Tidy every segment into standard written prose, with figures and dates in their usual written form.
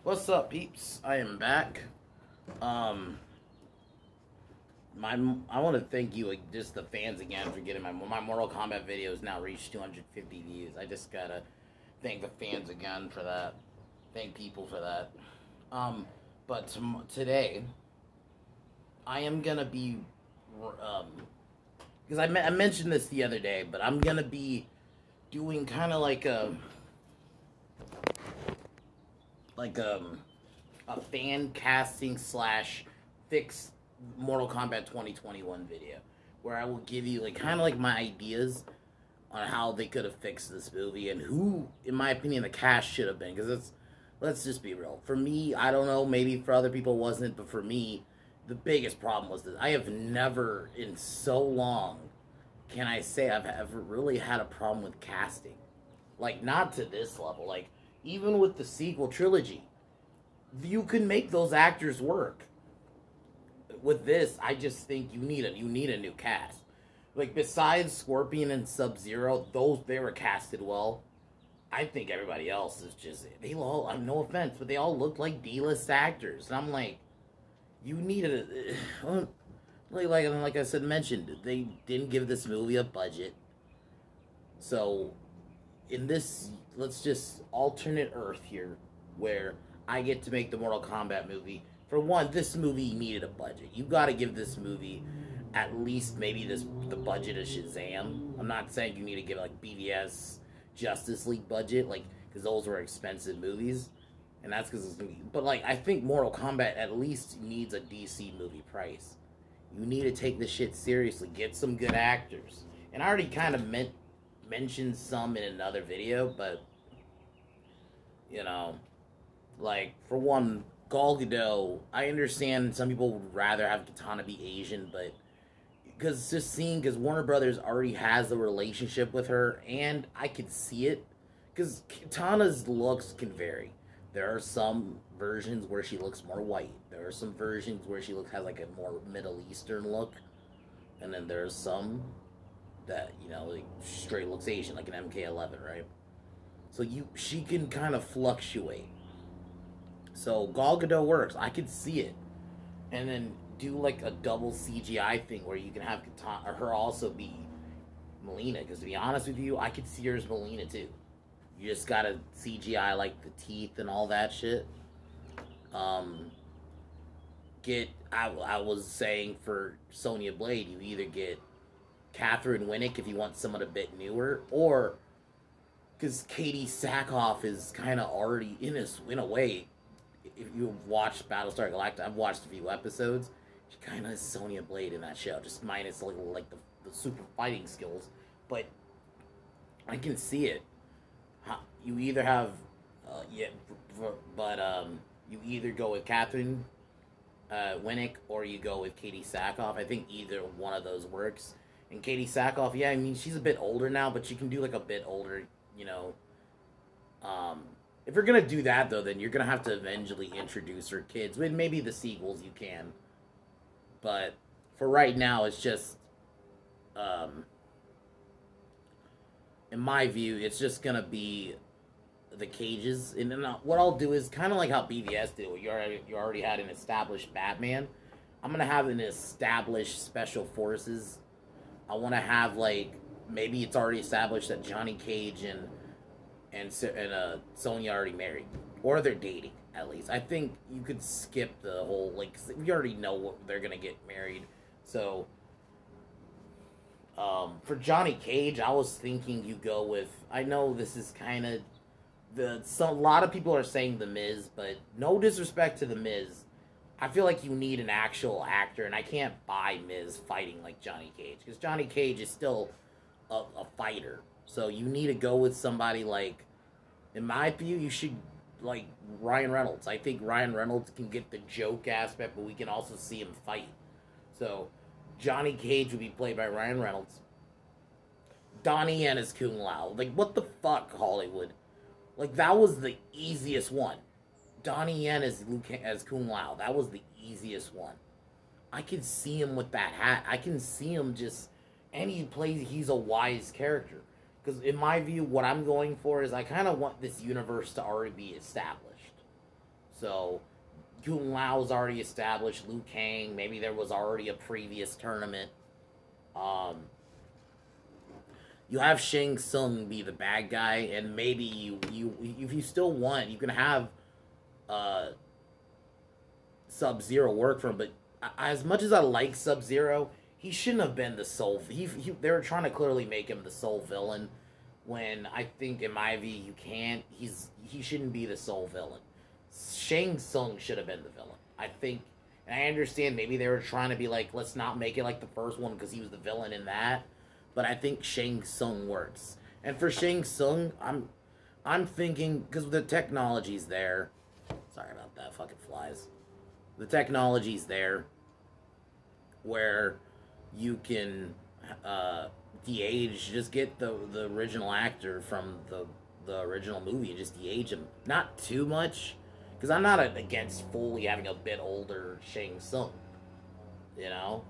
What's up, peeps? I am back. Um, I want to thank you, just the fans again, for getting my Mortal Kombat videos now reached 250 views. I just gotta thank the fans again for that. Thank people for that. But today, I am gonna be, because I mentioned this the other day, but I'm gonna be doing kind of like a fan casting / fix Mortal Kombat 2021 video, where I will give you kind of like my ideas on how they could have fixed this movie and who, in my opinion, the cast should have been. Because let's just be real. For me, I don't know, maybe for other people it wasn't, but for me, the biggest problem was that I have never in so long can I say I've ever really had a problem with casting. Like, not to this level. Like, even with the sequel trilogy, you can make those actors work. With this, I just think you need a new cast. Like, besides Scorpion and Sub-Zero, they were casted well. I think everybody else is just, they all, no offense, but they all look like D-list actors. And I'm like, you need like I said, mentioned, they didn't give this movie a budget. So, in this, let's just alternate Earth here, where I get to make the Mortal Kombat movie. For one, this movie needed a budget. You got to give this movie at least maybe the budget of Shazam. I'm not saying you need to give like BVS, Justice League budget, because those were expensive movies, and that's because it's gonna be. But I think Mortal Kombat at least needs a DC movie price. You need to take this shit seriously. Get some good actors, and I already kind of mentioned some in another video, but for one, Gal Gadot, I understand some people would rather have Katana be Asian, but because Warner Brothers already has a relationship with her, and I could see it, because Katana's looks can vary. There are some versions where she looks more white. There are some versions where she has a more Middle Eastern look, and then there's some that, straight looks Asian, like an MK11, right? So she can kind of fluctuate. So Gal Gadot works. I could see it. And then do a double CGI thing where you can have Katana, or her also be Molina. Because to be honest with you, I could see her as Molina too. You just gotta CGI the teeth and all that shit. I was saying for Sonya Blade, you either get Catherine Winnick if you want someone a bit newer, or because Katie Sackhoff is kind of already in a way. If you've watched Battlestar Galactica, I've watched a few episodes. She kind of is Sonya Blade in that show, just minus the super fighting skills. But I can see it. You either have, you either go with Catherine Winnick or you go with Katie Sackhoff. I think either one of those works. And Katie Sackhoff, yeah, I mean, she's a bit older now, but she can do a bit older, if you're going to do that, though, then you're going to have to eventually introduce her kids. With maybe the sequels you can. But for right now, it's just, in my view, it's just going to be the cages. And then what I'll do is kind of like how BVS did. You already had an established Batman. I'm going to have an established Special Forces. I want to have, maybe it's already established that Johnny Cage and Sonya already married, or they're dating at least. I think you could skip the whole we already know they're gonna get married. So for Johnny Cage, I was thinking you go with. I know this is kind of a lot of people are saying The Miz, but no disrespect to The Miz, I feel like you need an actual actor, and I can't buy Miz fighting like Johnny Cage because Johnny Cage is still a fighter. So you need to go with somebody in my view, you should, Ryan Reynolds. I think Ryan Reynolds can get the joke aspect, but we can also see him fight. So, Johnny Cage would be played by Ryan Reynolds. Donnie Yen is Kung Lao. What the fuck, Hollywood? That was the easiest one. Donnie Yen as Kung Lao. That was the easiest one. I can see him with that hat. I can see him just... And he's a wise character. Because in my view, what I'm going for is I kind of want this universe to already be established. So Kung Lao's already established. Liu Kang, maybe there was already a previous tournament. Um, you have Shang Tsung be the bad guy, and maybe you if you still want, you can have Sub-Zero work for him. But as much as I like Sub-Zero, he shouldn't have been the sole. They were trying to clearly make him the sole villain. When I think, in my view, you can't. He shouldn't be the sole villain. Shang Tsung should have been the villain. I think, and I understand maybe they were trying to be like, let's not make it like the first one because he was the villain in that. But I think Shang Tsung works. And for Shang Tsung, I'm thinking, because the technology's there. Sorry about that, fucking flies. The technology's there where you can de-age, just get the original actor from the original movie and just de-age him. Not too much, because I'm not against fully having a bit older Shang Tsung. You know?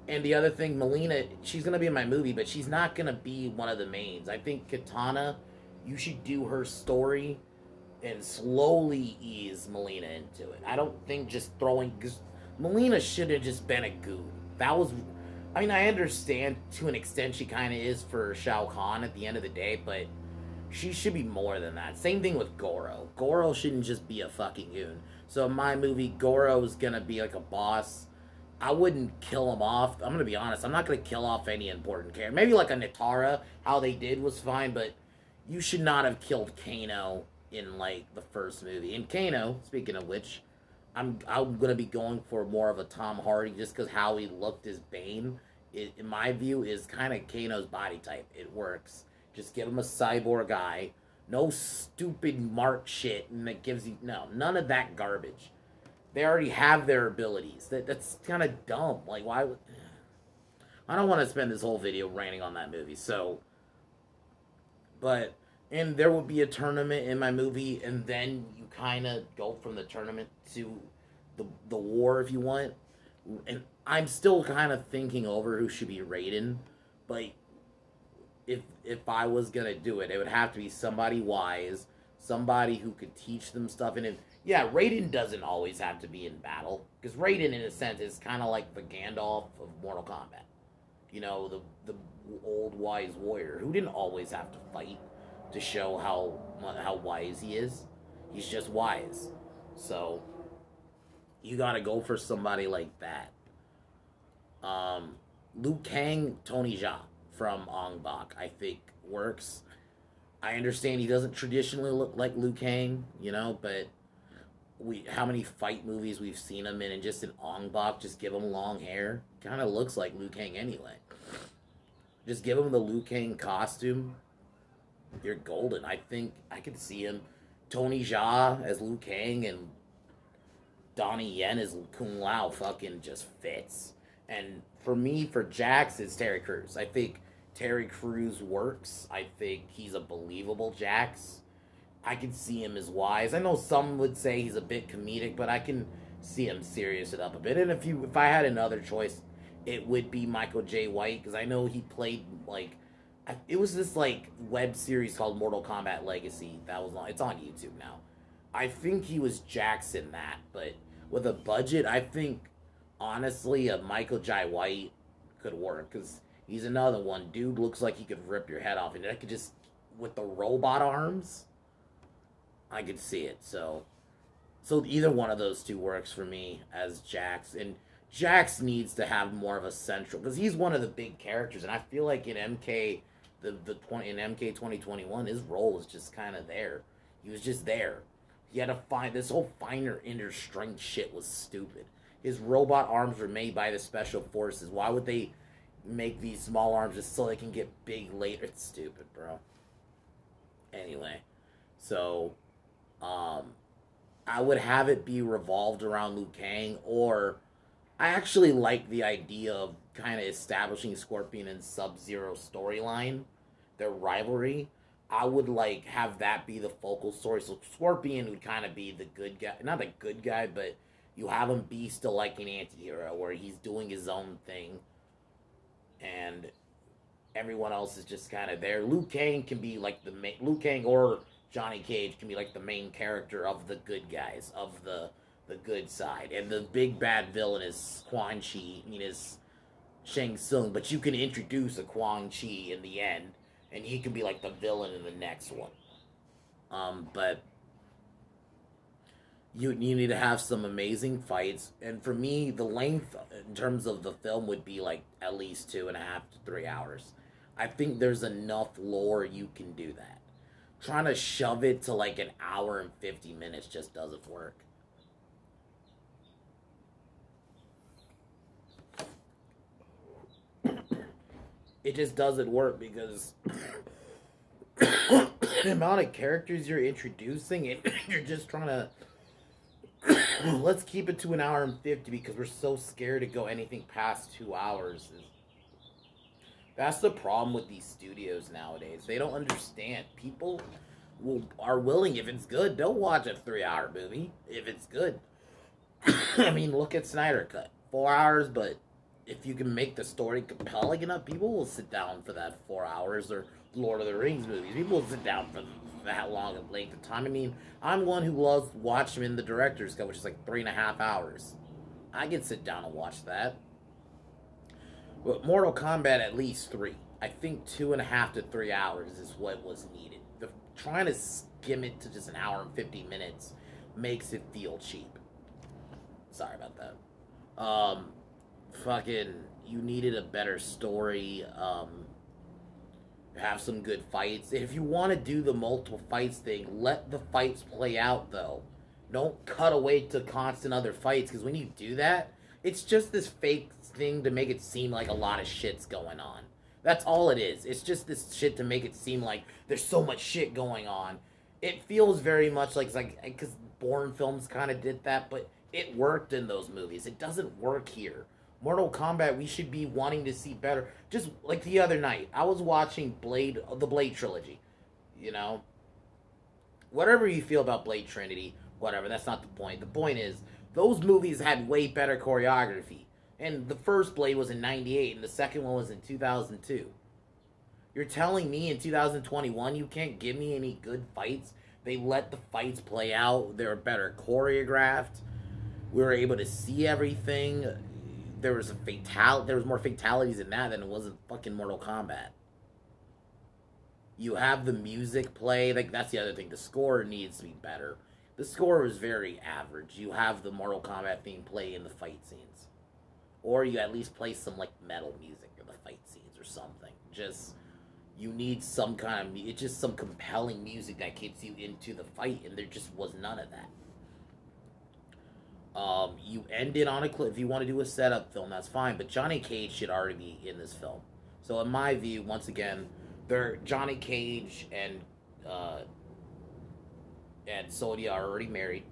And the other thing, Molina, she's going to be in my movie, but she's not going to be one of the mains. I think Katana, you should do her story and slowly ease Molina into it. I don't think just throwing... Because Molina should have just been a goon. That was... I mean, I understand to an extent she kind of is for Shao Kahn at the end of the day, but she should be more than that. Same thing with Goro. Goro shouldn't just be a fucking goon. So in my movie, Goro's going to be like a boss. I wouldn't kill him off. I'm going to be honest. I'm not going to kill off any important character. Maybe like a Nitara, how they did was fine, but you should not have killed Kano in, like, the first movie. And Kano, speaking of which, I'm going to be going for more of a Tom Hardy just because how he looked as Bane, in my view, is kind of Kano's body type. It works. Just give him a cyborg guy. No stupid Mark shit, and that gives you... No, none of that garbage. They already have their abilities. That's kind of dumb. Like, why would... I don't want to spend this whole video ranting on that movie, so... But... And there will be a tournament in my movie, and then you kind of go from the tournament to the war, if you want. And I'm still kind of thinking over who should be Raiden, but if I was going to do it, it would have to be somebody wise, somebody who could teach them stuff, and yeah, Raiden doesn't always have to be in battle. Because Raiden, in a sense, is kind of like the Gandalf of Mortal Kombat. You know, the old wise warrior who didn't always have to fight to show how wise he is. He's just wise. So, you gotta go for somebody like that. Liu Kang, Tony Jaa from Ong Bak, I think, works. I understand he doesn't traditionally look like Liu Kang, you know, but... how many fight movies we've seen him in, and just in Ong Bak, just give him long hair. Kind of looks like Liu Kang anyway. Just give him the Liu Kang costume. You're golden. I think I could see him. Tony Jaa as Liu Kang and Donnie Yen as Kung Lao fucking just fits. And for me, for Jax, it's Terry Crews. I think Terry Crews works. I think he's a believable Jax. I can see him as wise. I know some would say he's a bit comedic, but I can see him serious it up a bit. And if I had another choice, it would be Michael J. White, because I know he played, like, it was this, like, web series called Mortal Kombat Legacy that was on. It's on YouTube now. I think he was Jax in that, but with a budget, I think, honestly, a Michael J. White could work, because he's another one. Dude looks like he could rip your head off, and I could just, with the robot arms... I could see it, so either one of those two works for me as Jax, and Jax needs to have more of a central, because he's one of the big characters, and I feel like in MK, in MK 2021, his role was just kind of there. He was just there. He had to find, this whole finer inner strength shit was stupid. His robot arms were made by the special forces. Why would they make these small arms just so they can get big later? It's stupid, bro. Anyway, so... I would have it be revolved around Liu Kang, or I actually like the idea of kind of establishing Scorpion and Sub-Zero storyline, their rivalry. I would like have that be the focal story. So Scorpion would kind of be the good guy, not a good guy, but you have him be still like an anti-hero where he's doing his own thing, and everyone else is just kind of there. Liu Kang can be like Liu Kang or Johnny Cage can be like the main character of the good guys, of the good side, and the big bad villain is Quan Chi, is Shang Tsung, but you can introduce a Quan Chi in the end, and he can be like the villain in the next one. But you need to have some amazing fights, and for me, the length in terms of the film would be like at least 2.5 to 3 hours. I think there's enough lore you can do that. Trying to shove it to like an hour and 50 minutes just doesn't work. It just doesn't work because the amount of characters you're introducing, and you're just trying to let's keep it to an hour and 50 because we're so scared to go anything past 2 hours. That's the problem with these studios nowadays. They don't understand. People are willing, if it's good, they'll watch a 3-hour movie if it's good. I mean, look at Snyder Cut. 4 hours, but if you can make the story compelling enough, people will sit down for that 4 hours. Or Lord of the Rings movies, people will sit down for that long of length of time. I mean, I'm one who loves watching in the director's cut, which is like 3.5 hours. I can sit down and watch that. But Mortal Kombat, at least 3. I think 2.5 to 3 hours is what was needed. Trying to skim it to just an hour and 50 minutes makes it feel cheap. Sorry about that. Fucking, you needed a better story. Have some good fights. If you want to do the multiple fights thing, let the fights play out, though. Don't cut away to constant other fights, because when you do that, it's just this fake thing to make it seem like a lot of shit's going on. That's all it is. It's just this shit to make it seem like there's so much shit going on. It feels very much like, because Bourne films kind of did that, but it worked in those movies. It doesn't work here. Mortal Kombat, we should be wanting to see better. Just like the other night, I was watching the Blade trilogy. You know? Whatever you feel about Blade Trinity, whatever, that's not the point. The point is, those movies had way better choreography. And the first Blade was in 98, and the second one was in 2002. You're telling me in 2021 you can't give me any good fights? They let the fights play out. They were better choreographed. We were able to see everything. There was more fatalities in that than it was in fucking Mortal Kombat. You have the music play. Like, that's the other thing. The score needs to be better. The score was very average. You have the Mortal Kombat theme play in the fight scenes. Or you at least play some, like, metal music in the fight scenes or something. Just, you need some kind of, it's just some compelling music that gets you into the fight, and there just was none of that. You end it on a clip. If you want to do a setup film, that's fine, but Johnny Cage should already be in this film. So in my view, once again, Johnny Cage and Sonya are already married.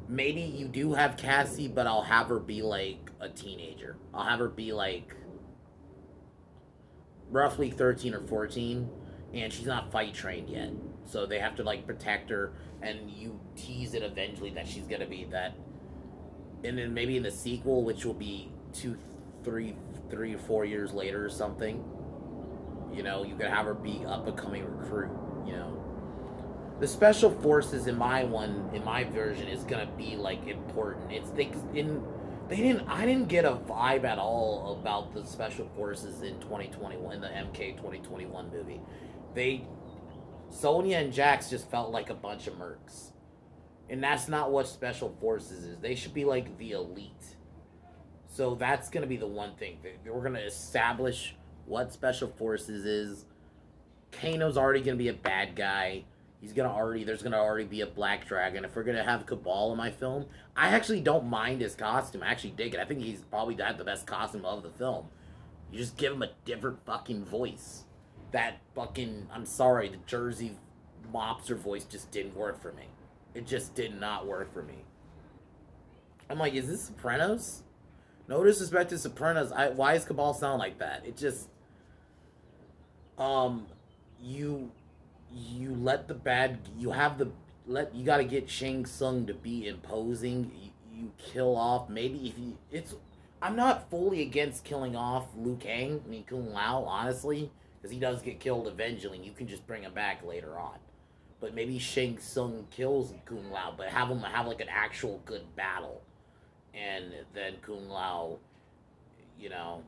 Maybe you do have Cassie, but I'll have her be like a teenager. I'll have her be like roughly 13 or 14, and she's not fight trained yet. So they have to like protect her, and you tease it eventually that she's gonna be that. And then maybe in the sequel, which will be 3 or 4 years later or something, you know, you could have her be up-and-coming recruit, you know. The special forces in my version is gonna be like important. I didn't get a vibe at all about the special forces in 2021, in the MK 2021 movie. Sonya and Jax just felt like a bunch of mercs. And that's not what special forces is. They should be like the elite. So that's going to be the one thing. We're going to establish what special forces is. Kano's already going to be a bad guy. There's going to already be a black dragon. If we're going to have Cabal in my film, I actually don't mind his costume. I actually dig it. I think he's probably the best costume of the film. You just give him a different fucking voice. That fucking, I'm sorry, the Jersey mobster voice just didn't work for me. It just did not work for me. I'm like, is this Sopranos? No disrespect to Sopranos. Why does Cabal sound like that? It just, you let the bad, you gotta get Shang Tsung to be imposing. You kill off, maybe I'm not fully against killing off Liu Kang, Kung Lao, honestly, because he does get killed eventually, and you can just bring him back later on. but maybe Shang Tsung kills Kung Lao, but have him have like an actual good battle, and then Kung Lao, you know,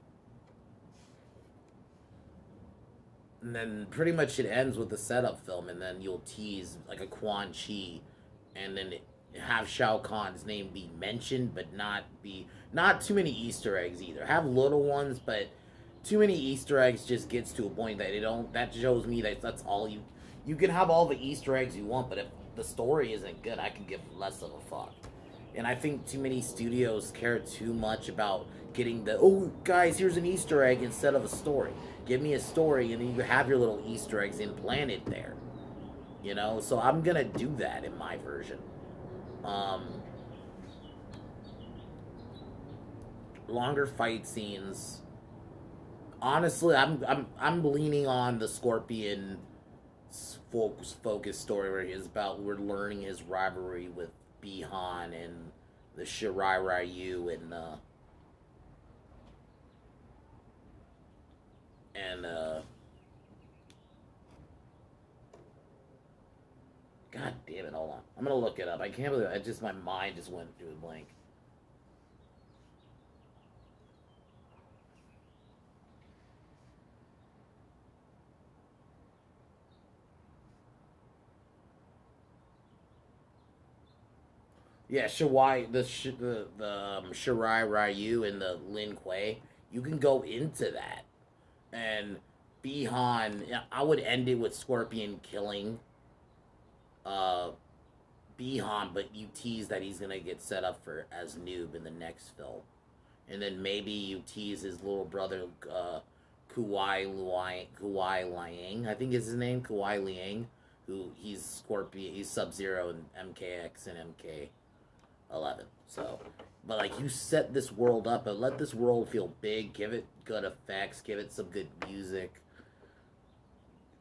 and then pretty much it ends with the setup film, and then you'll tease like a Quan Chi, and then have Shao Kahn's name be mentioned, but not too many Easter eggs either. Have little ones, but too many Easter eggs just gets to a point that it don't. That shows me that that's all you. You can have all the Easter eggs you want, but if the story isn't good, I can give less of a fuck. And I think too many studios care too much about getting the, oh, guys, here's an Easter egg instead of a story. Give me a story, and then you have your little Easter eggs implanted there. You know? So I'm gonna do that in my version. Longer fight scenes. Honestly, I'm leaning on the Scorpion focus story where it's about we're learning his rivalry with Bi-Han and the Shirai Ryu and God damn it, hold on. I'm gonna look it up. I can't believe it. My mind just went through a blank. Yeah, Shirai, the Shirai Ryu and the Lin Kuei, you can go into that. And Bi-Han, I would end it with Scorpion killing Bi-Han, but you tease that he's gonna get set up for as Noob in the next film. And then maybe you tease his little brother, Kuai Liang, I think is his name, Kuai Liang, who he's Scorpion, he's Sub-Zero in MKX and MK11. So, but like, you set this world up and let this world feel big, give it good effects, give it some good music.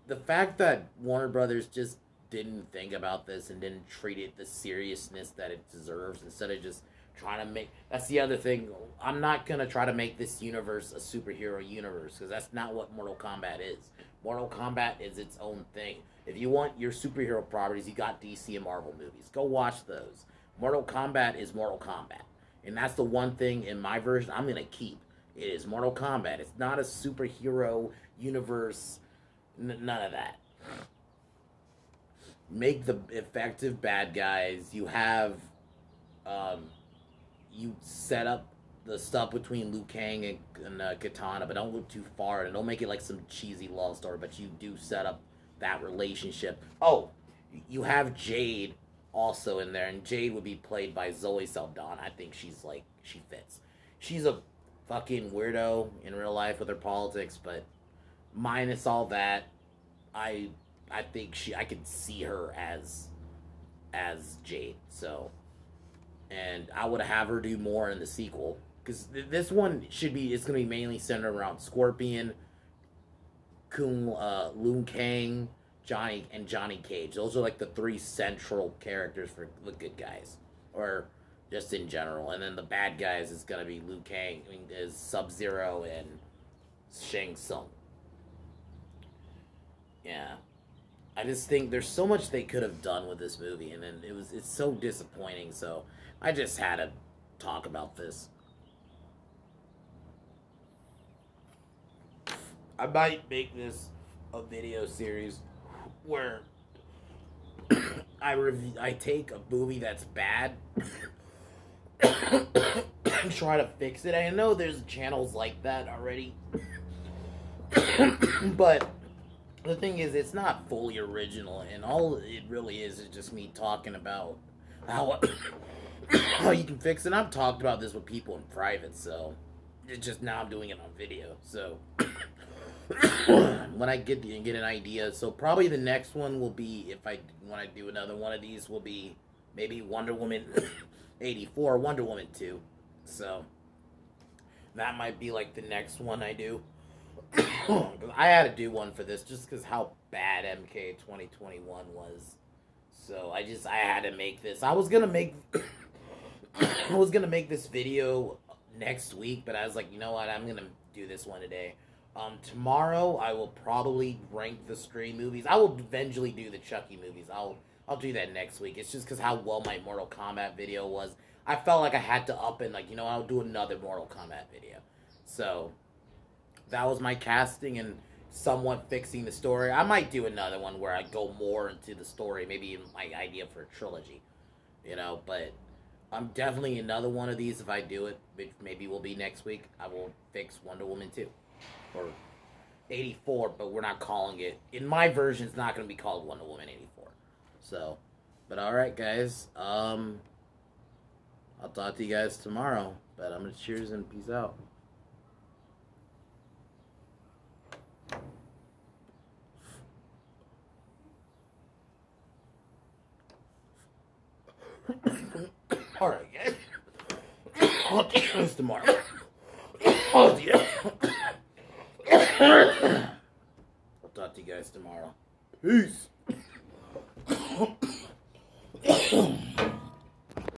The fact that Warner Brothers just didn't think about this and didn't treat it the seriousness that it deserves, instead of just trying to make, that's the other thing, I'm not gonna try to make this universe a superhero universe, because that's not what Mortal Kombat is. Mortal Kombat is its own thing. If you want your superhero properties, you got DC and Marvel movies, go watch those. Mortal Kombat is Mortal Kombat, and that's the one thing in my version I'm gonna keep. It is Mortal Kombat. It's not a superhero universe, none of that. Make the effective bad guys. You have, you set up the stuff between Liu Kang and Katana, but don't go too far, and don't make it like some cheesy love story, but you do set up that relationship. Oh, you have Jade also in there, and Jade would be played by Zoe Saldana. I think she fits. She's a fucking weirdo in real life with her politics, but minus all that, I think I could see her as Jade. So, and I would have her do more in the sequel, because this one it's gonna be mainly centered around Scorpion, Liu Kang, Johnny Cage. Those are like the three central characters for the good guys, or just in general. And then the bad guys is gonna be Liu Kang, is Sub-Zero and Shang Tsung. Yeah, I just think there's so much they could have done with this movie, and then it's so disappointing. So I just had to talk about this. I might make this a video series where I take a movie that's bad and try to fix it. I know there's channels like that already, but the thing is, it's not fully original, and all it really is just me talking about how you can fix it. I've talked about this with people in private, so it's just now I'm doing it on video. So when I get an idea, so probably the next one will be, when I do another one of these, will be maybe Wonder Woman 84, Wonder Woman 2. So that might be like the next one I do. I had to do one for this just because how bad MK 2021 was. So I had to make this. I was gonna make this video next week, but I was like, you know what, I'm gonna do this one today. Tomorrow I will probably rank the Scream movies. I will eventually do the Chucky movies. I'll do that next week. It's just because how well my Mortal Kombat video was. I felt like I had to up and like, you know, I'll do another Mortal Kombat video. So that was my casting and somewhat fixing the story. I might do another one where I go more into the story, maybe my idea for a trilogy, you know, but I'm definitely another one of these if I do it, which maybe will be next week. I will fix Wonder Woman 2 or 84, but we're not calling it. In my version, it's not going to be called Wonder Woman 84. So, but alright guys, I'll talk to you guys tomorrow, but I'm going to cheers and peace out. Alright guys, I'll talk to you guys tomorrow. I'll talk to you guys tomorrow. Peace.